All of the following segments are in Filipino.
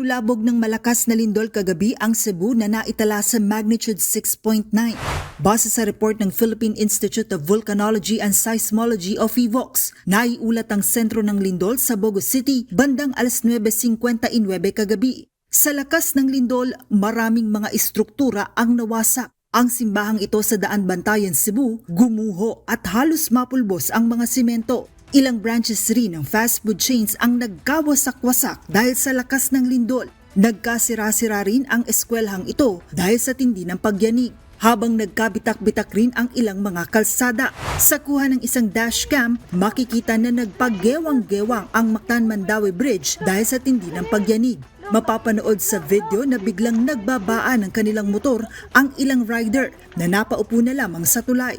Nabulabog ng malakas na lindol kagabi ang Cebu na naitala sa magnitude 6.9. Base sa report ng Philippine Institute of Volcanology and Seismology o PHIVOLCS, naiulat ang sentro ng lindol sa Bogo City bandang alas 9:59 kagabi. Sa lakas ng lindol, maraming mga istruktura ang nawasak. Ang simbahang ito sa Daan Bantayan, Cebu, gumuho at halos mapulbos ang mga simento. Ilang branches rin ng fast food chains ang nagkawasak-wasak dahil sa lakas ng lindol. Nagkasira-sira rin ang eskwelahang ito dahil sa tindi ng pagyanig. Habang nagkabitak-bitak rin ang ilang mga kalsada. Sa kuha ng isang dashcam, makikita na nagpagewang-gewang ang Mactan-Mandaue Bridge dahil sa tindi ng pagyanig. Mapapanood sa video na biglang nagbabaan ng kanilang motor ang ilang rider na napaupo na lamang sa tulay.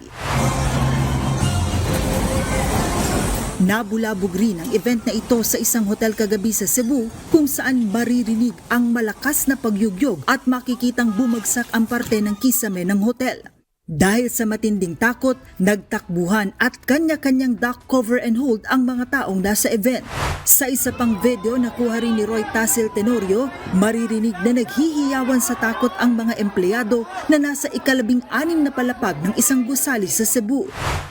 Nabulabog rin ang event na ito sa isang hotel kagabi sa Cebu kung saan maririnig ang malakas na pagyugyog at makikitang bumagsak ang parte ng kisame ng hotel. Dahil sa matinding takot, nagtakbuhan at kanya-kanyang duck cover and hold ang mga taong nasa event. Sa isa pang video na kuha rin ni Roy Tasil Tenorio, maririnig na naghihiyawan sa takot ang mga empleyado na nasa ika-16 na palapag ng isang gusali sa Cebu.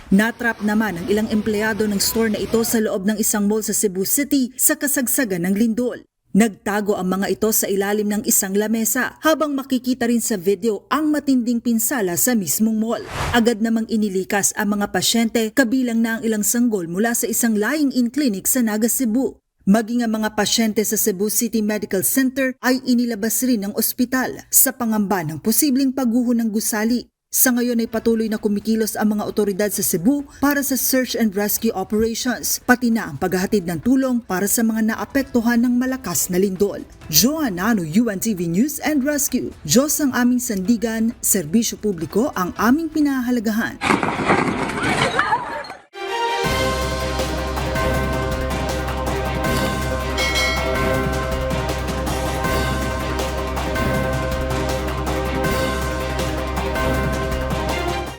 Natrap naman ang ilang empleyado ng store na ito sa loob ng isang mall sa Cebu City sa kasagsagan ng lindol. Nagtago ang mga ito sa ilalim ng isang lamesa habang makikita rin sa video ang matinding pinsala sa mismong mall. Agad namang inilikas ang mga pasyente kabilang na ang ilang sanggol mula sa isang lying-in clinic sa Naga, Cebu. Maging ang mga pasyente sa Cebu City Medical Center ay inilabas rin ng ospital sa pangamba ng posibleng pagguho ng gusali. Sa ngayon ay patuloy na kumikilos ang mga otoridad sa Cebu para sa search and rescue operations, pati na ang paghahatid ng tulong para sa mga naapektuhan ng malakas na lindol. Joanna Ano, UNTV News and Rescue. Diyos ang aming sandigan, serbisyo publiko ang aming pinahahalagahan.